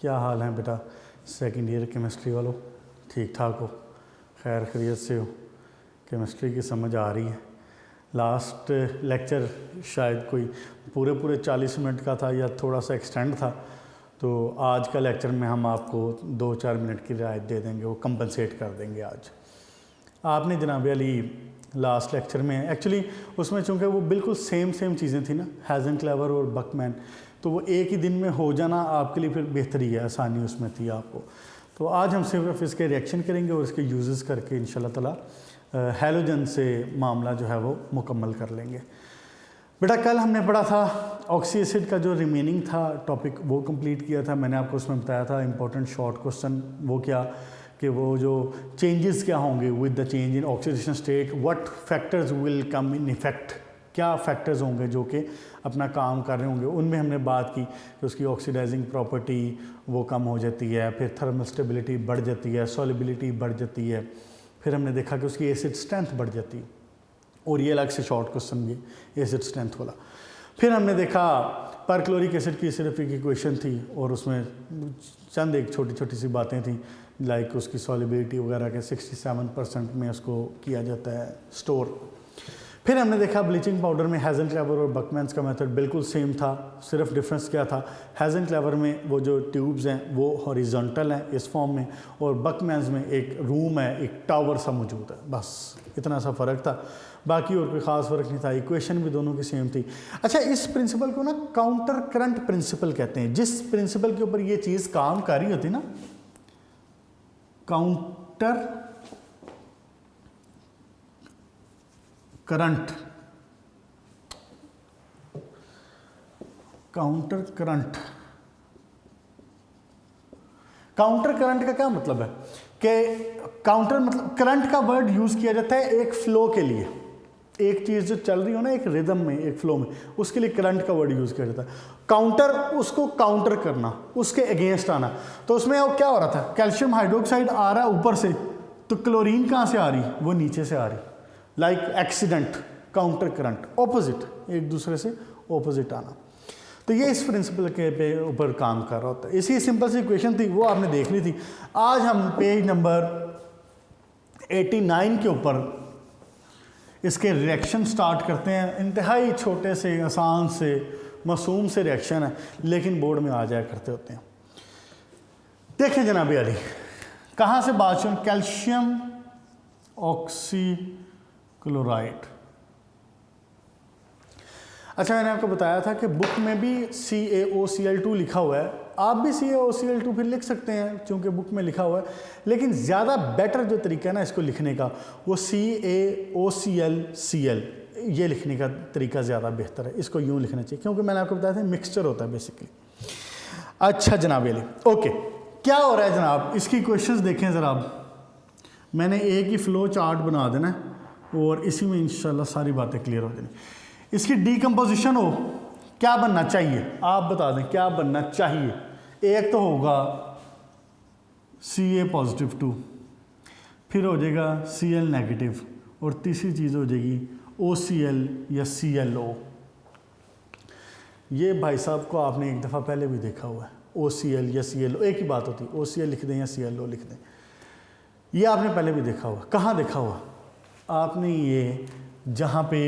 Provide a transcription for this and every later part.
क्या हाल है बेटा? सेकंड ईयर केमिस्ट्री वालों, ठीक ठाक हो? खैर खैरियत से हो? केमिस्ट्री की समझ आ रही है? लास्ट लेक्चर शायद कोई पूरे 40 मिनट का था या थोड़ा सा एक्सटेंड था, तो आज का लेक्चर में हम आपको 2-4 मिनट की रियायत दे देंगे, वो कंपनसेट कर देंगे। आज आपने जनाब अली लास्ट लेक्चर में एक्चुअली उसमें चूँकि वो बिल्कुल सेम चीज़ें थी ना, हैज़नक्लेवर और बकमैन, तो वो एक ही दिन में हो जाना आपके लिए फिर बेहतरी है, आसानी उसमें थी आपको। तो आज हम सिर्फ इसके रिएक्शन करेंगे और इसके यूजेस करके इंशाल्लाह ताला हैलोजन से मामला जो है वो मुकम्मल कर लेंगे। बेटा कल हमने पढ़ा था ऑक्सी एसिड का जो रिमेनिंग था टॉपिक, वो कंप्लीट किया था। मैंने आपको उसमें बताया था इंपॉर्टेंट शॉर्ट क्वेश्चन वो क्या कि वो जो चेंजेस क्या होंगे with the change in oxidation state, what factors will come in effect, क्या फैक्टर्स होंगे जो कि अपना काम कर रहे होंगे। उनमें हमने बात की कि उसकी ऑक्सीडाइजिंग प्रॉपर्टी वो कम हो जाती है, फिर थर्मल स्टेबिलिटी बढ़ जाती है, सॉलिबिलिटी बढ़ जाती है, फिर हमने देखा कि उसकी एसिड स्ट्रेंथ बढ़ जाती है, और ये अलग से शॉर्ट क्वेश्चन भी एसिड स्ट्रेंथ वाला। फिर हमने देखा परक्लोरिक एसिड की सिर्फ एक इक्वेशन थी और उसमें चंद एक छोटी सी बातें थी, लाइक उसकी सॉलिबिलिटी वगैरह के 67% में उसको किया जाता है स्टोर। फिर हमने देखा ब्लीचिंग पाउडर में हैज़नक्लेवर और बकमैन्स का मेथड बिल्कुल सेम था, सिर्फ डिफरेंस क्या था, हैज़नक्लेवर में वो जो ट्यूब्स हैं वो हॉरिजॉन्टल हैं इस फॉर्म में, और बकमैन्स में एक रूम है, एक टावर सा मौजूद है, बस इतना सा फ़र्क था, बाकी और कोई ख़ास फ़र्क नहीं था। इक्वेशन भी दोनों की सेम थी। अच्छा, इस प्रिंसिपल को ना काउंटर करंट प्रिंसिपल कहते हैं। जिस प्रिंसिपल के ऊपर ये चीज़ काम कर रही होती ना, counter current, counter current, counter current का क्या मतलब है कि काउंटर मतलब करंट का वर्ड यूज किया जाता है एक फ्लो के लिए, एक चीज जो चल रही हो ना एक रिदम में, एक फ्लो में, उसके लिए करंट का वर्ड यूज किया जाता है। काउंटर, उसको काउंटर करना, उसके अगेंस्ट आना। तो उसमें वो क्या हो रहा था, कैल्शियम हाइड्रोक्साइड आ रहा है ऊपर से, तो क्लोरीन कहाँ से आ रही, वो नीचे से आ रही, like accident, counter current, opposite, एक दूसरे से ऑपोजिट आना। तो ये इस प्रिंसिपल के पे ऊपर काम कर रहा होता है। इसी सिंपल सी इक्वेशन थी, वो आपने देख ली थी। आज हम पेज नंबर 89 के ऊपर इसके रिएक्शन स्टार्ट करते हैं। इंतहाई छोटे से, आसान से, मासूम से रिएक्शन है, लेकिन बोर्ड में आ जाया करते होते हैं। देखें जनाब अली, कहाँ से बात शुरू, कैल्शियम ऑक्सीक्लोराइड। अच्छा, मैंने आपको बताया था कि बुक में भी CaOCl2 लिखा हुआ है, आप भी CaOCl2 फिर लिख सकते हैं क्योंकि बुक में लिखा हुआ है, लेकिन ज़्यादा बेटर जो तरीका है ना इसको लिखने का, वो CaOClCl, ये लिखने का तरीका ज़्यादा बेहतर है। इसको यूँ लिखना चाहिए क्योंकि मैंने आपको बताया था मिक्सचर होता है बेसिकली। अच्छा जनाब अली, ओके, क्या हो रहा है जनाब, इसकी क्वेश्चंस देखें ज़रा। मैंने एक ही फ्लो चार्ट बना देना है और इसी में इंशाल्लाह सारी बातें क्लियर हो जाएंगी। इसकी डीकम्पोजिशन हो, क्या बनना चाहिए आप बता दें, क्या बनना चाहिए। एक तो होगा Ca+2, फिर हो जाएगा Cl नेगेटिव, और तीसरी चीज़ हो जाएगी OCl या ClO। ये भाई साहब को आपने एक दफ़ा पहले भी देखा हुआ है, OCl या ClO एक ही बात होती है, OCl लिख दें या ClO लिख दें, ये आपने पहले भी देखा हुआ। कहाँ देखा हुआ आपने? ये जहाँ पे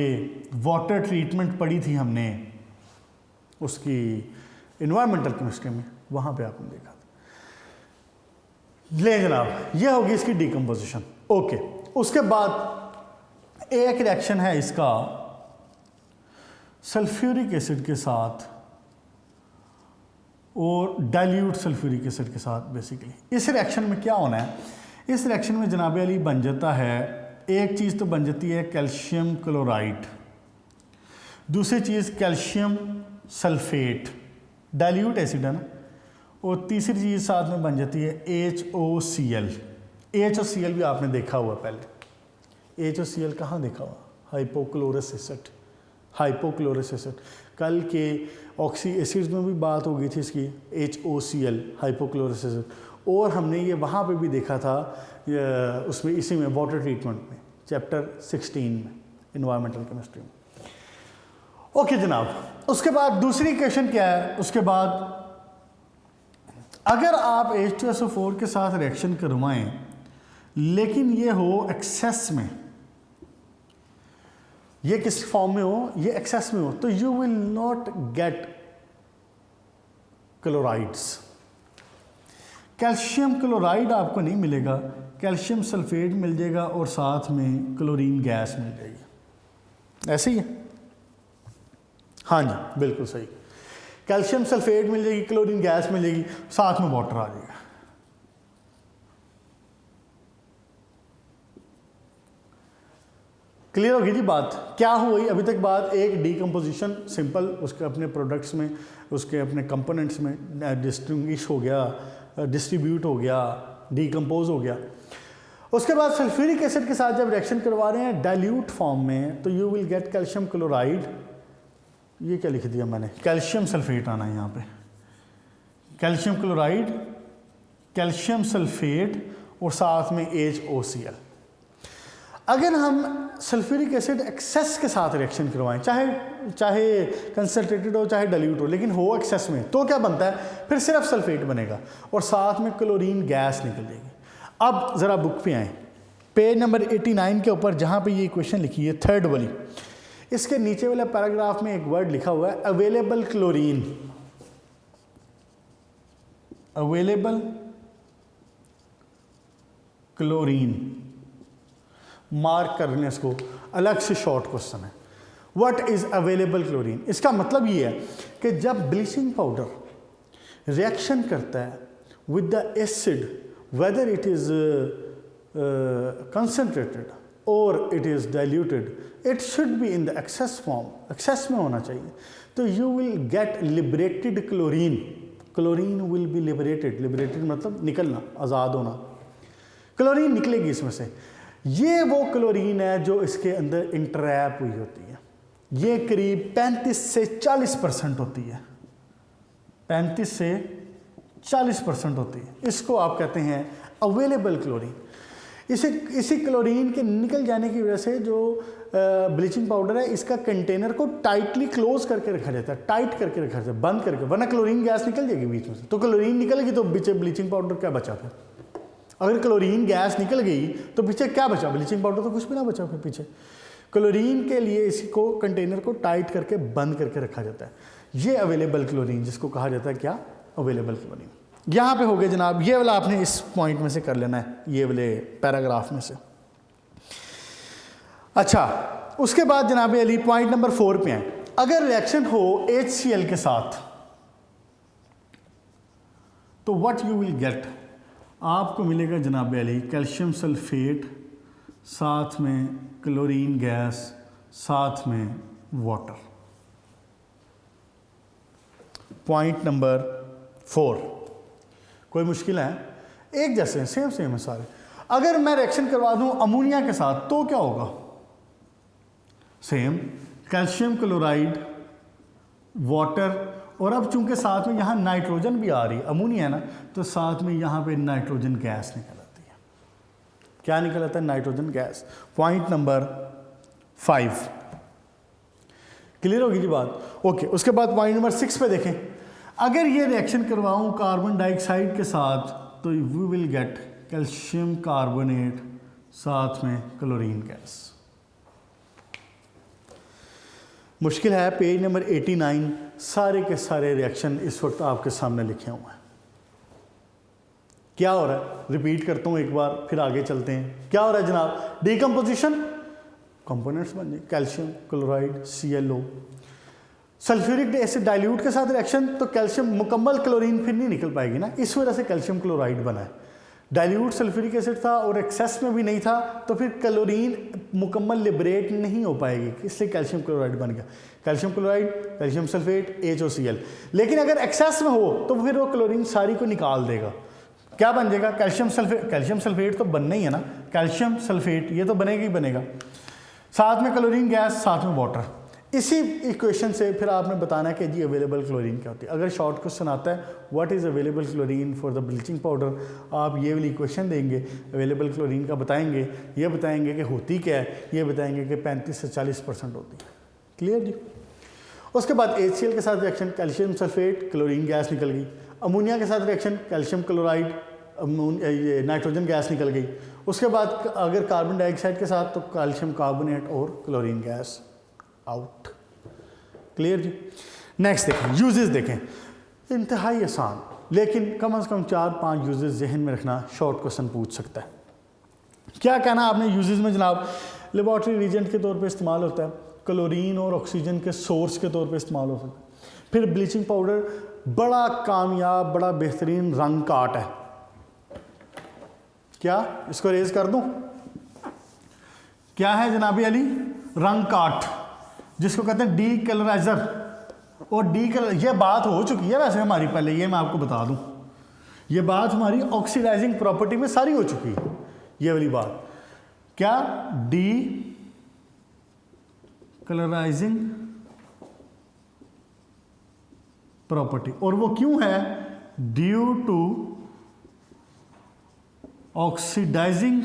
वाटर ट्रीटमेंट पड़ी थी हमने उसकी इन्वायरमेंटल केमिस्ट्री में, वहाँ पे आपने देखा था। ले जनाब, ये होगी इसकी डीकम्पोजिशन। ओके, उसके बाद एक रिएक्शन है इसका सल्फ्यूरिक एसिड के साथ और डाइल्यूट सल्फ्यूरिक एसिड के साथ। बेसिकली इस रिएक्शन में क्या होना है, इस रिएक्शन में जनाब अली बन जाता है, एक चीज़ तो बन जाती है कैल्शियम क्लोराइड, दूसरी चीज़ कैल्शियम सल्फेट, डाइल्यूट एसिड है ना, और तीसरी चीज़ साथ में बन जाती है HOCl। HOCl भी आपने देखा हुआ पहले। HOCl कहाँ देखा हुआ? Hypochlorous acid, hypochlorous acid. कल के ऑक्सी एसिड्स में भी बात हो गई थी इसकी, HOCl हाइपोक्लोरस एसिड, और हमने ये वहाँ पे भी देखा था उसमें, इसी में वाटर ट्रीटमेंट में, चैप्टर 16 में, इन्वायरमेंटल केमिस्ट्री में। ओके जनाब, उसके बाद दूसरी क्वेश्चन क्या है, उसके बाद अगर आप H2SO4 के साथ रिएक्शन करवाएं लेकिन ये हो एक्सेस में, ये किस फॉर्म में हो, ये एक्सेस में हो, तो you will not gate chlorides. Calcium chloride आपको नहीं मिलेगा, कैल्शियम सल्फेट मिल जाएगा और साथ में क्लोरीन गैस मिल जाएगी। ऐसे ही है? हाँ जी बिल्कुल सही। कैल्शियम सल्फेट मिल जाएगी, क्लोरीन गैस मिल जाएगी, साथ में वाटर आ जाएगा। क्लियर होगी जी बात? क्या हुई अभी तक बात? एक डीकम्पोजिशन सिंपल, उसके अपने प्रोडक्ट्स में, उसके अपने कंपोनेंट्स में डिस्टिंग्विश हो गया, डिस्ट्रीब्यूट हो गया, डीकम्पोज हो गया। उसके बाद सल्फ्यूरिक एसिड के साथ जब रिएक्शन करवा रहे हैं डाइल्यूट फॉर्म में, तो you will get calcium chloride, ये क्या लिख दिया मैंने, कैल्शियम सल्फेट आना है यहाँ पे, कैल्शियम क्लोराइड, कैल्शियम सल्फेट और साथ में HOCl। अगर हम सल्फ्यूरिक एसिड एक्सेस के साथ रिएक्शन करवाएं, चाहे कंसनट्रेटेड हो चाहे डाइल्यूट हो, लेकिन हो एक्सेस में, तो क्या बनता है? फिर सिर्फ सल्फेट बनेगा और साथ में क्लोरीन गैस निकल जाएगी। अब ज़रा बुक पे आएँ, पेज नंबर 89 के ऊपर जहाँ पे ये इक्वेशन लिखी है थर्ड वाली, इसके नीचे वाले पैराग्राफ में एक वर्ड लिखा हुआ है available chlorine. Available chlorine mark करने, इसको अलग से शॉर्ट क्वेश्चन है। What is available chlorine? इसका मतलब ये है कि जब ब्लीचिंग पाउडर रिएक्शन करता है with the acid, whether it is concentrated और it is diluted, it should be in the excess form, excess में होना चाहिए, तो you will get liberated chlorine. Chlorine will be liberated, liberated मतलब निकलना, आज़ाद होना, क्लोरीन निकलेगी इसमें से। ये वो क्लोरीन है जो इसके अंदर इंट्रैप हुई होती है, ये करीब 35 से 40% होती है, 35 से 40% होती है। इसको आप कहते हैं अवेलेबल क्लोरीन। इसी क्लोरीन के निकल जाने की वजह से जो ब्लीचिंग पाउडर है, इसका कंटेनर को टाइटली क्लोज करके रखा जाता है, टाइट करके रखा जाता है, बंद करके, वरना क्लोरीन गैस निकल जाएगी बीच में से। तो क्लोरीन निकलेगी तो पीछे ब्लीचिंग पाउडर क्या बचा फिर? अगर क्लोरीन गैस निकल गई तो पीछे क्या बचा? ब्लीचिंग पाउडर तो कुछ भी ना बचा फिर पीछे। क्लोरीन के लिए इसको कंटेनर को टाइट करके बंद करके रखा जाता है, ये अवेलेबल क्लोरीन जिसको कहा जाता है क्या? Available chlorine. यहाँ पे हो गए जनाब, ये वाला आपने इस पॉइंट में से कर लेना है, ये वाले पैराग्राफ में से। अच्छा, उसके बाद जनाब अली पॉइंट नंबर 4 पे आए। अगर रिएक्शन हो HCl के साथ तो व्हाट यू विल गेट? आपको मिलेगा जनाब अली कैल्शियम सल्फेट, साथ में क्लोरीन गैस, साथ में वाटर। पॉइंट नंबर 4, कोई मुश्किल है? एक जैसे हैं, सेम सेम है सारे। अगर मैं रिएक्शन करवा दूं अमोनिया के साथ तो क्या होगा? सेम, कैल्शियम क्लोराइड, वाटर, और अब चूंकि साथ में यहाँ नाइट्रोजन भी आ रही है, अमोनिया है ना, तो साथ में यहाँ पे नाइट्रोजन गैस निकल आती है। क्या निकल आता है? Nitrogen gas. Point number 5 clear होगी जी बात? ओके, उसके बाद पॉइंट नंबर 6 पे देखें। अगर ये रिएक्शन करवाऊं कार्बन डाइऑक्साइड के साथ तो we will get calcium carbonate, साथ में क्लोरीन गैस। मुश्किल है? पेज नंबर 89, सारे के सारे रिएक्शन इस वक्त आपके सामने लिखे हुए हैं। क्या हो रहा है? रिपीट करता हूँ एक बार, फिर आगे चलते हैं। क्या हो रहा है जनाब? डीकम्पोजिशन, कंपोनेंट्स बन जाए, calcium chloride ClO। Sulphuric acid dilute के साथ रिएक्शन, तो कैल्शियम मुकम्मल क्लोरीन फिर नहीं निकल पाएगी ना, इस वजह से कैल्शियम क्लोराइड बना है। डाइल्यूट सल्फ्यूरिक एसिड था और एक्सेस में भी नहीं था, तो फिर क्लोरीन मुकम्मल लिबरेट नहीं हो पाएगी, इसलिए कैल्शियम क्लोराइड बन गया। Calcium chloride, calcium sulphate, HOCl। लेकिन अगर एक्सेस में हो तो फिर वो क्लोरीन सारी को निकाल देगा। क्या बन जाएगा? Calcium sulphate. कैल्शियम सल्फेट तो बनना ही है ना, कैल्शियम सल्फेट ये तो बनेगा ही बनेगा, साथ में क्लोरीन गैस, साथ में वाटर। इसी इक्वेशन से फिर आपने बताना है कि जी अवेलेबल क्लोरीन क्या होती है। अगर शॉर्ट क्वेश्चन आता है what is available chlorine for the bleaching powder, आप ये वाली इक्वेशन देंगे, अवेलेबल क्लोरीन का बताएंगे, ये बताएंगे कि होती क्या है, ये बताएंगे कि 35 से 40% होती है। क्लियर जी? उसके बाद HCl के साथ reaction, calcium sulphate, chlorine gas निकल गई। अमोनिया के साथ रिएक्शन, कैल्शियम क्लोराइड, ये नाइट्रोजन गैस निकल गई। उसके बाद अगर कार्बन डाइऑक्साइड के साथ तो कैल्शियम कार्बोनेट और क्लोरीन गैस आउट। क्लियर जी। नेक्स्ट देखें, यूजेस देखें, इंतहाई आसान, लेकिन कम से कम 4-5 यूजेस जहन में रखना, शॉर्ट क्वेश्चन पूछ सकता है। क्या कहना आपने यूजेस में जनाब? लेबॉर्ट्री रीजेंट के तौर पे इस्तेमाल होता है, क्लोरीन और ऑक्सीजन के सोर्स के तौर पे इस्तेमाल हो सकता है। फिर ब्लीचिंग पाउडर बड़ा कामयाब, बड़ा बेहतरीन रंग काट है। क्या इसको रेज कर दूं? क्या है जनाबी अली? रंग काट, जिसको कहते हैं डी कलराइजर। और डी कलर, ये बात हो चुकी है वैसे हमारी पहले, ये मैं आपको बता दूं, ये बात हमारी ऑक्सीडाइजिंग प्रॉपर्टी में सारी हो चुकी है, ये वाली बात। क्या? Decolourising property. और वो क्यों है? Due to oxidising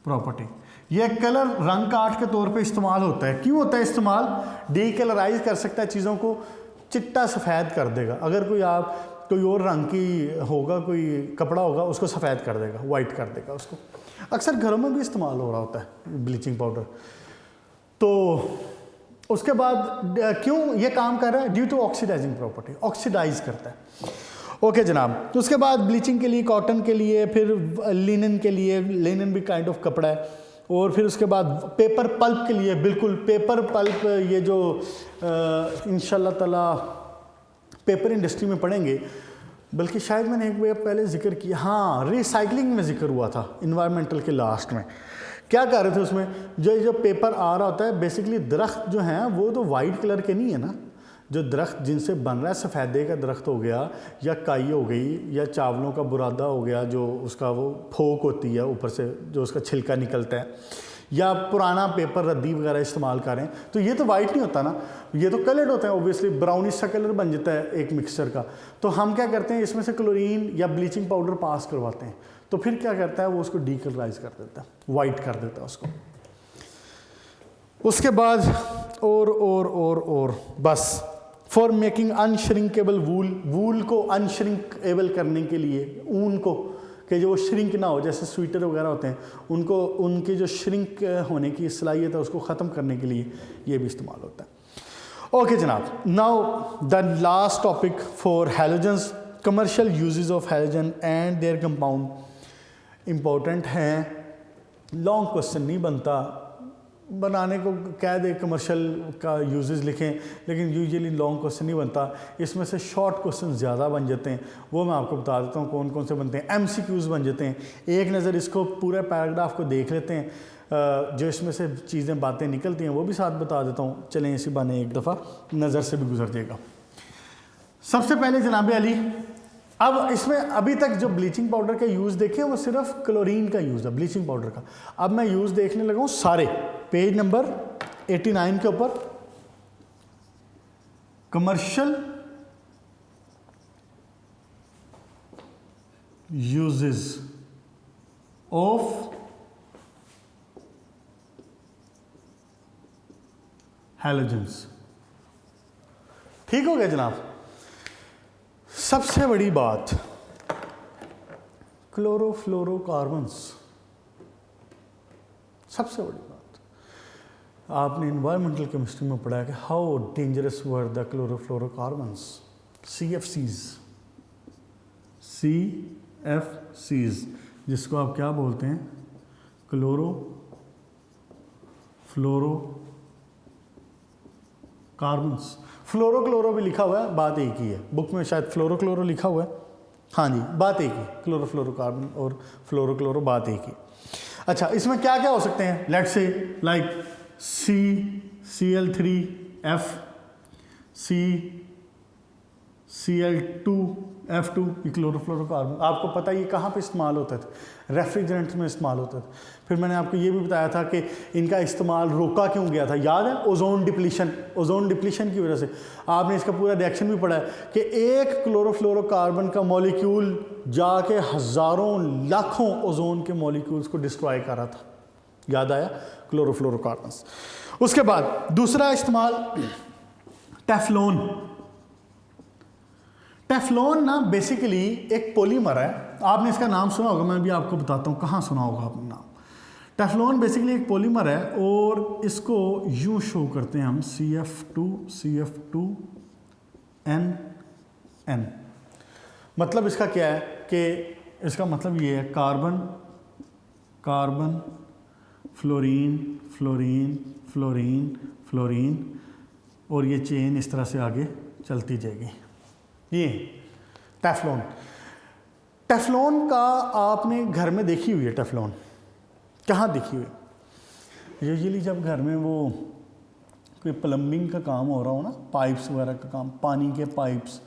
property. ये कलर रंग काट के तौर पे इस्तेमाल होता है। क्यों होता है इस्तेमाल? डीकलराइज कर सकता है चीज़ों को, चिट्टा सफ़ेद कर देगा। अगर कोई आप कोई और रंग की होगा, कोई कपड़ा होगा, उसको सफ़ेद कर देगा, वाइट कर देगा उसको। अक्सर घरों में भी इस्तेमाल हो रहा होता है ब्लीचिंग पाउडर। तो उसके बाद क्यों ये काम कर रहा है? Due to oxidising property, oxidize करता है। ओके जनाब। तो उसके बाद ब्लीचिंग के लिए, कॉटन के लिए, फिर लिनन के लिए, लिनन भी काइंड ऑफ कपड़ा है। और फिर उसके बाद पेपर पल्प के लिए, बिल्कुल पेपर पल्प, ये जो इंशाल्लाह ताला पेपर इंडस्ट्री में पढ़ेंगे, बल्कि शायद मैंने एक बार पहले जिक्र किया, हाँ रिसाइकलिंग में जिक्र हुआ था इन्वायरमेंटल के लास्ट में। क्या कर रहे थे उसमें, जो पेपर आ रहा होता है, बेसिकली दरख्त जो हैं वो तो वाइट कलर के नहीं है ना, जो दरख्त जिनसे बन रहा है, सफ़ेदे का दरख्त हो गया, या काई हो गई, या चावलों का बुरादा हो गया, जो उसका वो फोक होती है ऊपर से जो उसका छिलका निकलता है, या पुराना पेपर रद्दी वगैरह इस्तेमाल करें, तो ये तो वाइट नहीं होता ना, ये तो कलर्ड होता है, ऑब्वियसली ब्राउनिश सा कलर बन जाता है एक मिक्सचर का। तो हम क्या करते हैं, इसमें से क्लोरीन या ब्लीचिंग पाउडर पास करवाते हैं, तो फिर क्या करता है वो उसको डीकलराइज कर देता है, वाइट कर देता है उसको। उसके बाद और बस फॉर मेकिंग अनश्रिंकेबल वूल, वूल को अनश्रिंकेबल करने के लिए, ऊन को कि जो वो श्रिंक ना हो, जैसे स्वेटर वगैरह होते हैं, उनको उनकी जो श्रिंक होने की सलाहियत है उसको ख़त्म करने के लिए ये भी इस्तेमाल होता है। ओके जनाब, now the last topic for halogens, commercial uses of halogen and there compound. Important हैं, लॉन्ग क्वेश्चन नहीं बनता, बनाने को कह दे कमर्शियल का यूजेस लिखें, लेकिन यूजुअली लॉन्ग क्वेश्चन नहीं बनता, इसमें से शॉर्ट क्वेश्चन ज़्यादा बन जाते हैं। वो मैं आपको बता देता हूँ कौन कौन से बनते हैं। एमसीक्यूज़ बन जाते हैं, एक नज़र इसको पूरे पैराग्राफ को देख लेते हैं, जो इसमें से चीज़ें बातें निकलती हैं वो भी साथ बता देता हूँ। चलें इसी बहाने एक दफ़ा नज़र से भी गुजर जाएगा। सबसे पहले जनाब अली, अब इसमें अभी तक जो ब्लीचिंग पाउडर का यूज़ देखे वो सिर्फ क्लोरीन का यूज़ है ब्लीचिंग पाउडर का। अब मैं यूज़ देखने लगा हूँ सारे, पेज नंबर 89 के ऊपर, कमर्शियल यूजेस ऑफ हैलोजेंस। ठीक हो गया जनाब। सबसे बड़ी बात, क्लोरोफ्लोरोकार्बन्स, सबसे बड़ी बात आपने इन्वायरमेंटल केमिस्ट्री में पढ़ा है कि how dangerous were the chlorofluorocarbons, CFCs, जिसको आप क्या बोलते हैं, क्लोरोफ्लोरोकार्बन्स। फ्लोरो भी लिखा हुआ है, बात एक ही है, बुक में शायद फ्लोरो लिखा हुआ है, हाँ जी बात एक ही, क्लोरोफ्लोरोकार्बन और फ्लोरो बात एक ही। अच्छा, इसमें क्या क्या हो सकते हैं, let's say like Cl3F, Cl2F2, ये क्लोरोफ्लोरोकार्बन। आपको पता है ये कहाँ पे इस्तेमाल होता था, रेफ्रिजरेंट्स में इस्तेमाल होता था। फिर मैंने आपको ये भी बताया था कि इनका इस्तेमाल रोका क्यों गया था, याद है, ओजोन डिप्लीशन की वजह से। आपने इसका पूरा रिएक्शन भी पढ़ा है कि एक क्लोरोफ्लोरोकार्बन का मॉलिक्यूल जाके हज़ारों लाखों ओजोन के मॉलिक्यूल्स को डिस्ट्रॉय कर रहा था, याद आया, क्लोरोफ्लोरोकार्बन्स। उसके बाद दूसरा इस्तेमाल टेफ्लॉन। टेफ्लॉन ना बेसिकली एक पॉलीमर है, आपने इसका नाम सुना होगा, मैं भी आपको बताता हूँ कहाँ सुना होगा आपने नाम। टेफ्लॉन बेसिकली एक पॉलीमर है और इसको यूँ शो करते हैं हम CF2CF2NN। मतलब इसका क्या है कि इसका मतलब ये है carbon carbon fluorine fluorine fluorine fluorine, और ये चेन इस तरह से आगे चलती जाएगी। ये टेफ्लॉन, टेफ्लॉन का आपने घर में देखी हुई है। टेफ्लॉन कहाँ देखी हुई? यूजुअली जब घर में वो कोई प्लम्बिंग का काम हो रहा हो ना, पाइप्स वगैरह का काम, पानी के पाइप्स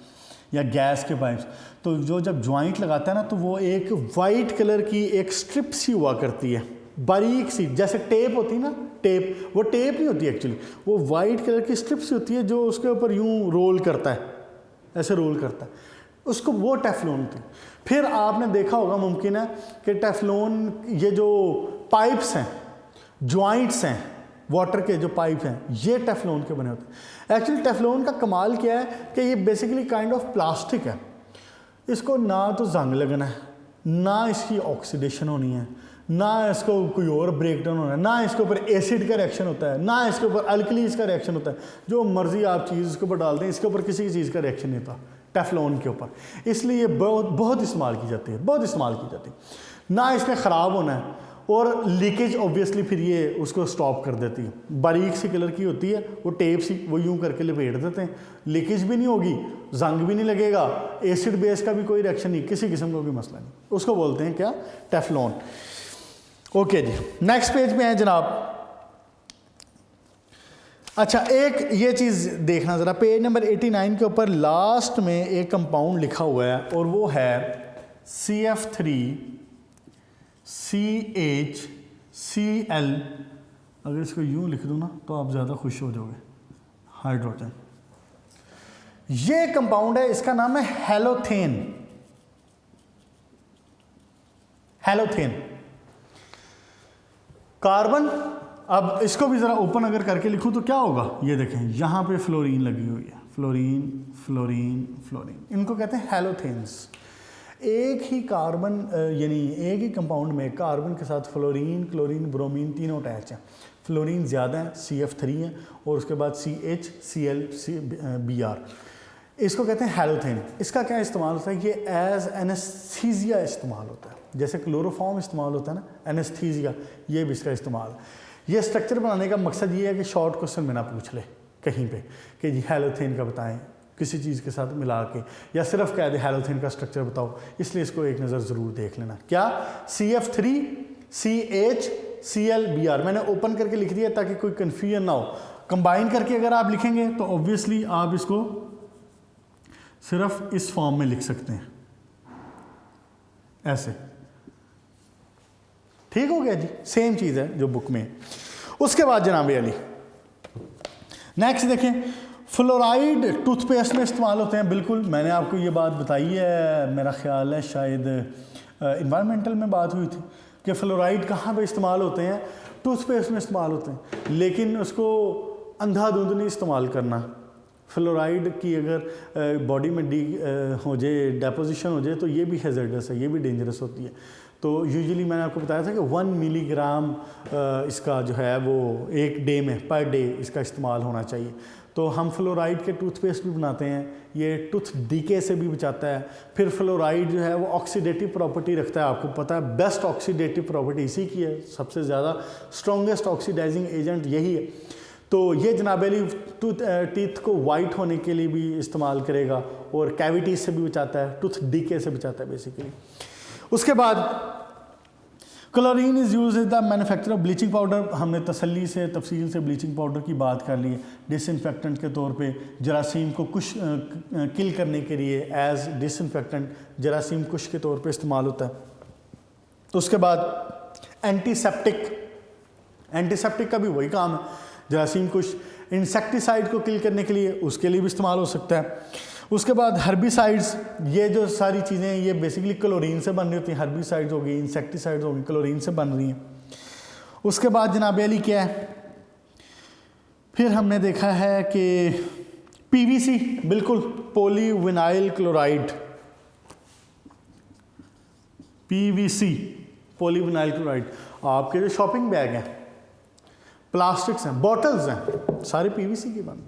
या गैस के पाइप्स, तो जो जब जॉइंट लगाता है ना, तो वो एक वाइट कलर की एक स्ट्रिप सी हुआ करती है, बारीक सी, जैसे टेप होती है ना, टेप, वो टेप नहीं होती एक्चुअली, वो वाइट कलर की स्ट्रिप सी होती है जो उसके ऊपर यूँ रोल करता है, ऐसे रोल करता है, उसको वो टेफ्लॉन होती है। फिर आपने देखा होगा मुमकिन है कि टेफ्लॉन, ये जो पाइप्स हैं, जॉइंट्स हैं, वाटर के जो पाइप हैं, ये टेफ्लॉन के बने होते हैं। एक्चुअली टेफ्लॉन का कमाल क्या है कि ये बेसिकली काइंड ऑफ प्लास्टिक है, इसको ना तो जंग लगना है, ना इसकी ऑक्सीडेशन होनी है, ना इसको कोई और ब्रेक डाउन होना है, ना इसके ऊपर एसिड का रिएक्शन होता है, ना इसके ऊपर अल्कलीज का रिएक्शन होता है। जो मर्जी आप चीज़ इसके ऊपर डाल दें, इसके ऊपर किसी की चीज़ का रिएक्शन नहीं होता टेफ्लॉन के ऊपर, इसलिए बहुत इस्तेमाल की जाती है, बहुत इस्तेमाल की जाती है। ना इसने ख़राब होना है, और लीकेज ऑब्वियसली फिर ये उसको स्टॉप कर देती है। बारीक सी कलर की होती है, वो टेप सी वो यूं करके लपेट देते हैं, लीकेज भी नहीं होगी, जंग भी नहीं लगेगा, एसिड बेस का भी कोई रिएक्शन नहीं, किसी किस्म का कोई मसला नहीं, उसको बोलते हैं क्या? टेफ्लॉन। ओके जी, नेक्स्ट पेज पे है जनाब। अच्छा, एक ये चीज़ देखना ज़रा, पेज नंबर 89 के ऊपर लास्ट में एक कंपाउंड लिखा हुआ है, और वो है CF3CHCl। अगर इसको यूं लिख दूँ ना तो आप ज़्यादा खुश हो जाओगे, हाइड्रोजन। ये कंपाउंड है, इसका नाम है हेलोथेन। Halothane carbon. अब इसको भी ज़रा ओपन अगर करके लिखूँ तो क्या होगा? ये देखें, यहाँ पे फ्लोरीन लगी हुई है, फ्लोरीन फ्लोरीन फ्लोरीन, इनको कहते हैं हेलोथेन्स। एक ही कार्बन यानी एक ही कंपाउंड में कार्बन के साथ फ्लोरीन, क्लोरीन, ब्रोमीन तीनों अटैच हैं। फ्लोरीन ज़्यादा है, CF3 है, और उसके बाद CHCl Br, इसको कहते हैं हेलोथेन। इसका क्या इस्तेमाल होता है? ये एज एनेस्थीसिया इस्तेमाल होता है, जैसे क्लोरोफॉर्म इस्तेमाल होता है ना, एनेस्थीसिया, ये भी इसका इस्तेमाल। ये स्ट्रक्चर बनाने का मकसद ये है कि शॉर्ट क्वेश्चन में ना पूछ ले कहीं पे कि जी हेलोथेन का बताएं किसी चीज़ के साथ मिला के, या सिर्फ कह दे हेलोथेन का स्ट्रक्चर बताओ, इसलिए इसको एक नज़र ज़रूर देख लेना। क्या? CF3CHCl Br, मैंने ओपन करके लिख दिया ताकि कोई कन्फ्यूजन ना हो। कंबाइन करके अगर आप लिखेंगे तो ऑब्वियसली आप इसको सिर्फ इस फॉर्म में लिख सकते हैं, ऐसे। ठीक हो गया जी, सेम चीज़ है जो बुक में। उसके बाद जनाब अली नेक्स्ट देखें, फ्लोराइड टूथपेस्ट में इस्तेमाल होते हैं। बिल्कुल, मैंने आपको ये बात बताई है, मेरा ख्याल है शायद इन्वायरमेंटल में बात हुई थी कि फ्लोराइड कहाँ पे इस्तेमाल होते हैं? टूथपेस्ट में इस्तेमाल होते हैं, लेकिन उसको अंधाधुंध नहीं इस्तेमाल करना। फ्लोराइड की अगर बॉडी में हो जाए, डेपोजिशन हो जाए, तो ये भी हैज़र्डस है, ये भी डेंजरस होती है। तो यूजुअली मैंने आपको बताया था कि 1 मिलीग्राम इसका जो है वो एक डे में, पर डे इसका इस्तेमाल होना चाहिए। तो हम फ्लोराइड के टूथपेस्ट भी बनाते हैं, ये टूथ डीके से भी बचाता है। फिर फ्लोराइड जो है वो ऑक्सीडेटिव प्रॉपर्टी रखता है, आपको पता है बेस्ट ऑक्सीडेटिव प्रॉपर्टी इसी की है, सबसे ज़्यादा स्ट्रॉन्गेस्ट ऑक्सीडाइजिंग एजेंट यही है। तो ये जनाब अली टीथ को वाइट होने के लिए भी इस्तेमाल करेगा, और कैविटीज से भी बचाता है, टूथ डीके से बचाता है बेसिकली। उसके बाद chlorine is use in the manufacture of bleaching powder. हमने तसल्ली से तफसील से ब्लीचिंग पाउडर की बात कर ली है। डिसइंफेक्टेंट के तौर पे जरासीम को कुछ किल करने के लिए एज डिसइंफेक्टेंट जरासीम कुश के तौर पे इस्तेमाल होता है। उसके बाद एंटीसेप्टिक का भी वही काम है, जरासीम कुश। इंसेक्टिसाइड को किल करने के लिए उसके लिए भी इस्तेमाल हो सकता है। उसके बाद हर्बिसाइड्स, ये जो सारी चीज़ें ये बेसिकली क्लोरीन से बन रही होती हैं। हर्बिसाइड्स हो गई, इंसेक्टिसाइड्स हो गई, क्लोरीन से बन रही हैं। उसके बाद जनाब अली क्या है, फिर हमने देखा है कि PVC, बिल्कुल polyvinyl chloride, PVC, polyvinyl chloride. आपके जो शॉपिंग बैग हैं, प्लास्टिक्स हैं, बॉटल्स हैं, सारे पीवीसी की बन।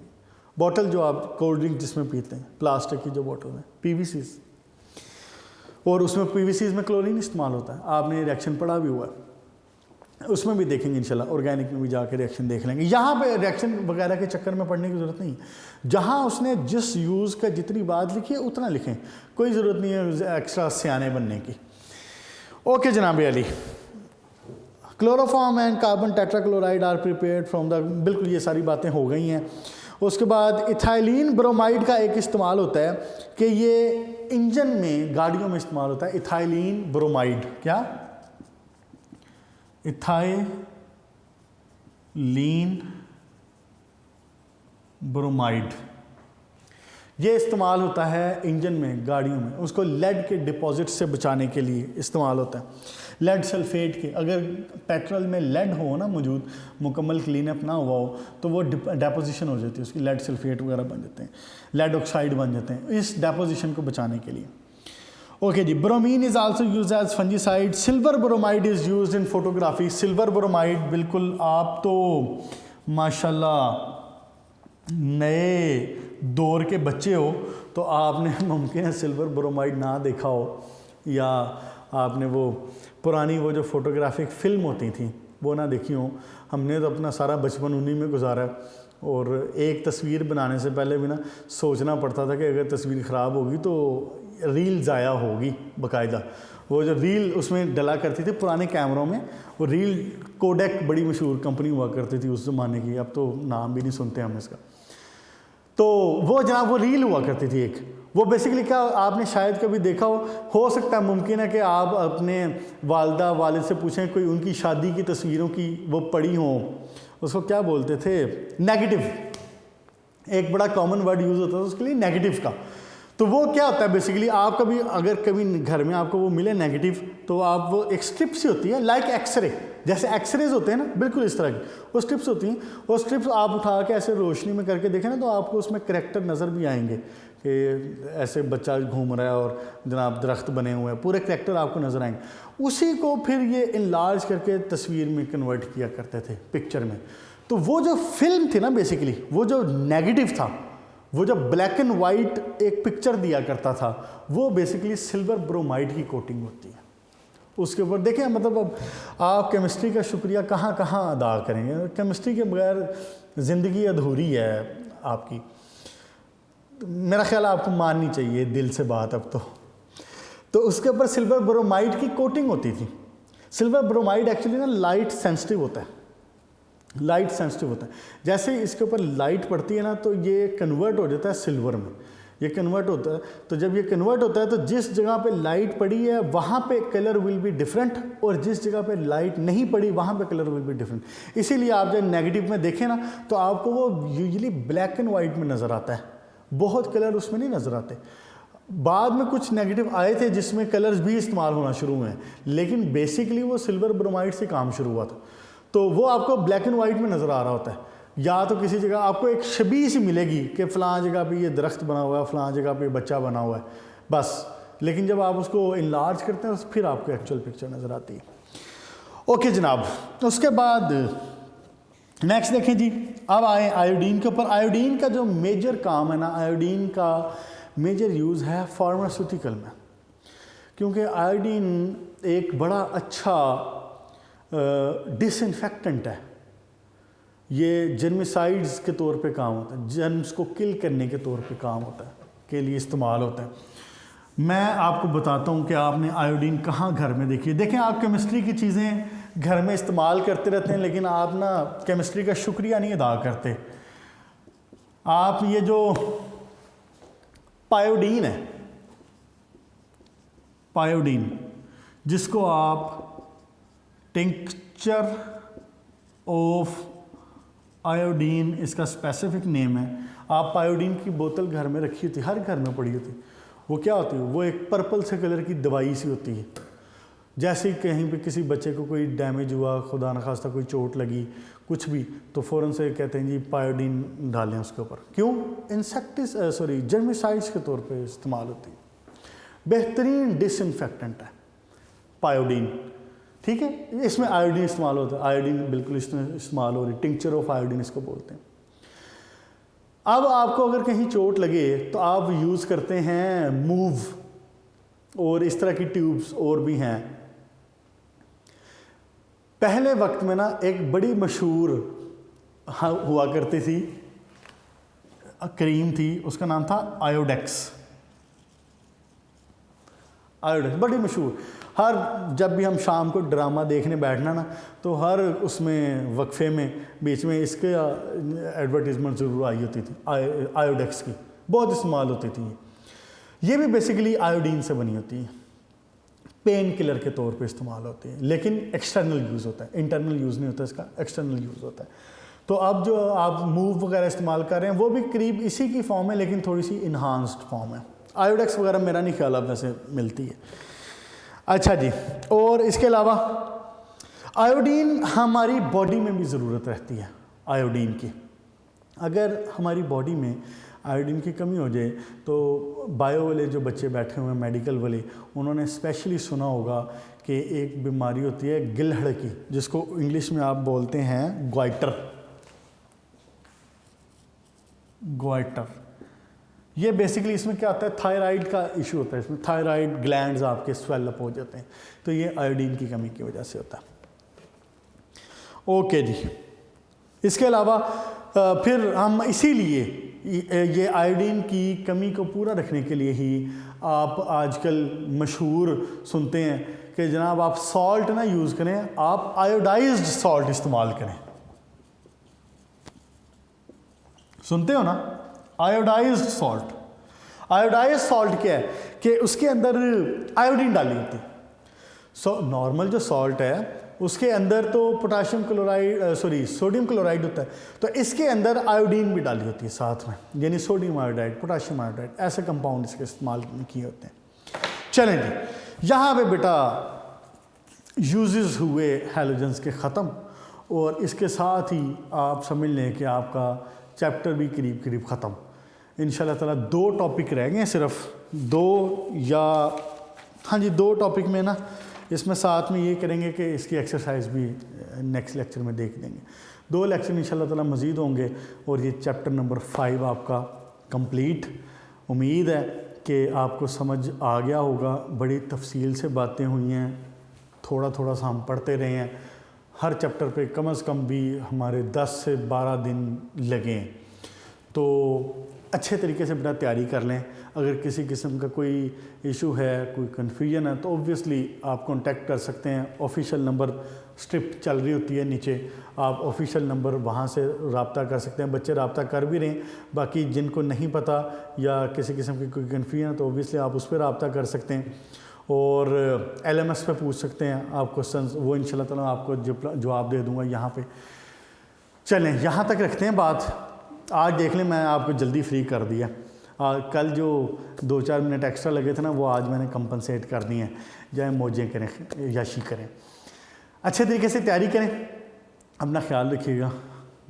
बॉटल जो आप कोल्ड ड्रिंक जिसमें पीते हैं, प्लास्टिक की जो बॉटल है, पीवीसी, और उसमें पीवीसी में क्लोरीन इस्तेमाल होता है। आपने रिएक्शन पढ़ा भी हुआ है, उसमें भी देखेंगे इंशाल्लाह, ऑर्गेनिक में भी जाके रिएक्शन देख लेंगे। यहाँ पे रिएक्शन वगैरह के चक्कर में पढ़ने की ज़रूरत नहीं, जहाँ उसने जिस यूज़ का जितनी बात लिखी है उतना लिखें, कोई ज़रूरत नहीं है एक्स्ट्रा सियाने बनने की। ओके जनाब Ali, chloroform and carbon tetrachloride are prepared from the, बिल्कुल ये सारी बातें हो गई हैं। उसके बाद इथाइलिन ब्रोमाइड का एक इस्तेमाल होता है कि ये इंजन में, गाड़ियों में इस्तेमाल होता है। इथाइलिन ब्रोमाइड, क्या? इथाइलिन ब्रोमाइड, ये इस्तेमाल होता है इंजन में, गाड़ियों में। उसको लेड के डिपॉजिट से बचाने के लिए इस्तेमाल होता है। लेड सल्फेट के, अगर पेट्रोल में लेड हो ना मौजूद, मुकम्मल क्लीनअप ना हुआ हो, तो वो डेपोजिशन हो जाती है उसकी, लेड सल्फेट वगैरह बन जाते हैं, लेड ऑक्साइड बन जाते हैं, इस डेपोजिशन को बचाने के लिए। Okay ji, bromine is also use as fungicide. Silver bromide is use in photography. Silver bromide, बिल्कुल आप तो माशाल्लाह नए दौर के बच्चे हो, तो आपने मुमकिन है सिल्वर ब्रोमाइड ना देखा हो, या आपने वो पुरानी वो जो फोटोग्राफिक फ़िल्म होती थी वो ना देखी हो। हमने तो अपना सारा बचपन उन्हीं में गुजारा, और एक तस्वीर बनाने से पहले भी ना सोचना पड़ता था कि अगर तस्वीर ख़राब होगी तो रील ज़ाया होगी बाकायदा। वो जो रील उसमें डला करती थी पुराने कैमरों में, वो रील, कोडेक बड़ी मशहूर कंपनी हुआ करती थी उस ज़माने की, अब तो नाम भी नहीं सुनते हम इसका। तो वो जनाब वो रील हुआ करती थी एक, वो बेसिकली क्या, आपने शायद कभी देखा हो सकता है, मुमकिन है कि आप अपने वालदा वालिद से पूछें, कोई उनकी शादी की तस्वीरों की वो पड़ी हों, उसको क्या बोलते थे, नेगेटिव। एक बड़ा कॉमन वर्ड यूज़ होता है उसके लिए, नेगेटिव का। तो वो क्या होता है बेसिकली, आप कभी अगर कभी घर में आपको वो मिले नेगेटिव, तो आप वो एक स्ट्रिप सी होती है, लाइक एक्सरे, जैसे एक्सरेज होते हैं ना, बिल्कुल इस तरह की वो स्ट्रिप्स होती हैं। वो स्ट्रिप्स आप उठा के ऐसे रोशनी में करके देखें ना, तो आपको उसमें करैक्टर नज़र भी आएंगे कि ऐसे बच्चा घूम रहा है और जनाब दरख्त बने हुए हैं, पूरे करैक्टर आपको नज़र आएंगे। उसी को फिर ये इनलार्ज करके तस्वीर में कन्वर्ट किया करते थे, पिक्चर में। तो वो जो फिल्म थी ना बेसिकली, वो जो नेगेटिव था, वो जो ब्लैक एंड वाइट एक पिक्चर दिया करता था, वो बेसिकली सिल्वर ब्रोमाइड की कोटिंग होती है उसके ऊपर। देखें, मतलब अब आप केमिस्ट्री का शुक्रिया कहाँ कहाँ अदा करेंगे, केमिस्ट्री के बगैर ज़िंदगी अधूरी है आपकी। मेरा ख्याल आपको माननी चाहिए दिल से बात अब तो उसके ऊपर सिल्वर ब्रोमाइड की कोटिंग होती थी। सिल्वर ब्रोमाइड एक्चुअली ना लाइट सेंसिटिव होता है, लाइट सेंसिटिव होता है। जैसे ही इसके ऊपर लाइट पड़ती है ना, तो ये कन्वर्ट हो जाता है सिल्वर में, ये कन्वर्ट होता है। तो जब ये कन्वर्ट होता है तो जिस जगह पे लाइट पड़ी है वहाँ पे कलर विल बी डिफरेंट, और जिस जगह पे लाइट नहीं पड़ी वहाँ पे कलर विल बी डिफरेंट। इसीलिए आप जब नेगेटिव में देखें ना, तो आपको वो यूजुअली ब्लैक एंड वाइट में नज़र आता है, बहुत कलर उसमें नहीं नज़र आते। बाद में कुछ नेगेटिव आए थे जिसमें कलर्स भी इस्तेमाल होना शुरू हुए हैं, लेकिन बेसिकली वो सिल्वर ब्रोमाइड से काम शुरू हुआ था। तो वो आपको ब्लैक एंड वाइट में नज़र आ रहा होता है, या तो किसी जगह आपको एक शबीह सी मिलेगी कि फ़लाँ जगह पे ये दरख्त बना हुआ है, फ़लाँ जगह पे बच्चा बना हुआ है, बस। लेकिन जब आप उसको इनलार्ज करते हैं फिर आपको एक्चुअल पिक्चर नज़र आती है। ओके जनाब, उसके बाद नेक्स्ट देखें जी, अब आए आयोडीन के ऊपर। आयोडीन का जो मेजर काम है ना, आयोडीन का मेजर यूज़ है फार्मास्यूटिकल में, क्योंकि आयोडीन एक बड़ा अच्छा डिसइंफेक्टेंट है। ये जर्मिसाइड्स के तौर पे काम होता है, जर्म्स को किल करने के तौर पे काम होता है, के लिए इस्तेमाल होता है। मैं आपको बताता हूँ कि आपने आयोडीन कहाँ घर में देखी है। देखें, आप केमिस्ट्री की चीज़ें घर में इस्तेमाल करते रहते हैं, लेकिन आप ना केमिस्ट्री का शुक्रिया नहीं अदा करते। आप ये जो पायोडीन है, पायोडीन, जिसको आप टिंक्चर ऑफ आयोडीन, इसका स्पेसिफिक नेम है। आप पायोडीन की बोतल घर में रखी होती, हर घर में पड़ी होती। वो क्या होती है, वो एक पर्पल से कलर की दवाई सी होती है। जैसे ही कहीं पे किसी बच्चे को कोई डैमेज हुआ, खुदा न खास्ता कोई चोट लगी, कुछ भी, तो फ़ौरन से कहते हैं जी पायोडीन डालें उसके ऊपर। क्यों? जर्मिसाइड्स के तौर पे इस्तेमाल होती है, बेहतरीन डिसइंफेक्टेंट है पायोडीन, ठीक है। इसमें आयोडीन इस्तेमाल होता है, आयोडीन बिल्कुल इसमें इस्तेमाल हो रही, टिंक्चर ऑफ आयोडीन इसको बोलते हैं। अब आपको अगर कहीं चोट लगे तो आप यूज़ करते हैं मूव, और इस तरह की ट्यूब्स और भी हैं। पहले वक्त में ना एक बड़ी मशहूर हुआ करती थी क्रीम थी, उसका नाम था आयोडेक्स। आयोडेक्स बड़ी मशहूर, हर जब भी हम शाम को ड्रामा देखने बैठना ना, तो हर उसमें वक्फे में बीच में इसके एडवर्टीज़मेंट ज़रूर आई होती थी, आयोडेक्स की बहुत इस्तेमाल होती थी। ये भी बेसिकली आयोडीन से बनी होती है, पेन किलर के तौर पे इस्तेमाल होती है, लेकिन एक्सटर्नल यूज़ होता है, इंटरनल यूज़ नहीं होता इसका, एक्सटर्नल यूज़ होता है। तो अब जो आप मूव वगैरह इस्तेमाल कर रहे हैं वो भी करीब इसी की फॉर्म है, लेकिन थोड़ी सी इन्हांस्ड फॉर्म है। आयोडेक्स वगैरह मेरा नहीं ख्याल अब वैसे मिलती है। अच्छा जी, और इसके अलावा आयोडीन हमारी बॉडी में भी ज़रूरत रहती है आयोडीन की। अगर हमारी बॉडी में आयोडीन की कमी हो जाए तो बायो वाले जो बच्चे बैठे हुए हैं, मेडिकल वाले, उन्होंने स्पेशली सुना होगा कि एक बीमारी होती है गिलहड़ की, जिसको इंग्लिश में आप बोलते हैं ग्वाइटर। ये बेसिकली इसमें क्या होता है, थायराइड का इशू होता है, इसमें थायराइड ग्लैंड्स आपके स्वेल अप हो जाते हैं, तो ये आयोडीन की कमी की वजह से होता है। ओके जी, इसके अलावा फिर हम इसीलिए ये आयोडीन की कमी को पूरा रखने के लिए ही आप आजकल मशहूर सुनते हैं कि जनाब आप सॉल्ट ना यूज़ करें, आप आयोडाइज्ड सॉल्ट इस्तेमाल करें। सुनते हो ना, आयोडाइज्ड सॉल्ट। आयोडाइज्ड सॉल्ट क्या है कि उसके अंदर आयोडीन डाली होती है। नॉर्मल जो सॉल्ट है उसके अंदर तो पोटाशियम क्लोराइड सोडियम क्लोराइड होता है, तो इसके अंदर आयोडीन भी डाली होती है साथ में, यानी सोडियम आयोडाइड, पोटाशियम आयोडाइड, ऐसे कंपाउंड इसके इस्तेमाल किए होते हैं। चलें जी, यहाँ पे बेटा यूजेस हुए हैलोजेंस के ख़त्म, और इसके साथ ही आप समझ लें कि आपका चैप्टर भी करीब करीब ख़त्म। इंशाल्लाह ताला 2 टॉपिक रह गए, सिर्फ 2 टॉपिक में ना, इसमें साथ में ये करेंगे कि इसकी एक्सरसाइज भी नेक्स्ट लेक्चर में देख देंगे। 2 लेक्चर इंशाल्लाह ताला मज़ीद होंगे और ये चैप्टर नंबर 5 आपका कंप्लीट। उम्मीद है कि आपको समझ आ गया होगा, बड़ी तफसील से बातें हुई हैं, थोड़ा थोड़ा सा हम पढ़ते रहे हैं। हर चैप्टर पे कम से कम भी हमारे 10 से 12 दिन लगे हैं, तो अच्छे तरीके से बेटा तैयारी कर लें। अगर किसी किस्म का कोई इशू है, कोई कन्फ्यूजन है, तो ऑब्वियसली आप कांटेक्ट कर सकते हैं। ऑफिशियल नंबर स्क्रिप्ट चल रही होती है नीचे, आप ऑफिशियल नंबर वहाँ से रब्ता कर सकते हैं। बच्चे रब्ता कर भी रहे हैं, बाकी जिनको नहीं पता या किसी किस्म की कोई कन्फ्यूजन है तो ऑब्वियसली आप उस पर रब्ता कर सकते हैं, और LMS पे पूछ सकते हैं आप क्वेश्चंस, वो इंशाल्लाह ताला आपको जवाब दे दूँगा यहाँ पे। चलें, यहाँ तक रखते हैं बात। आज देख लें, मैं आपको जल्दी फ्री कर दिया। कल जो 2-4 मिनट एक्स्ट्रा लगे थे ना, वो आज मैंने कंपनसेट कर दी हैं। चाहे मौजें करें, याशी करें, अच्छे तरीके से तैयारी करें, अपना ख्याल रखिएगा।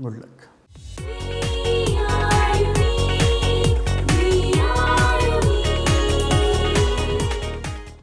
Good luck.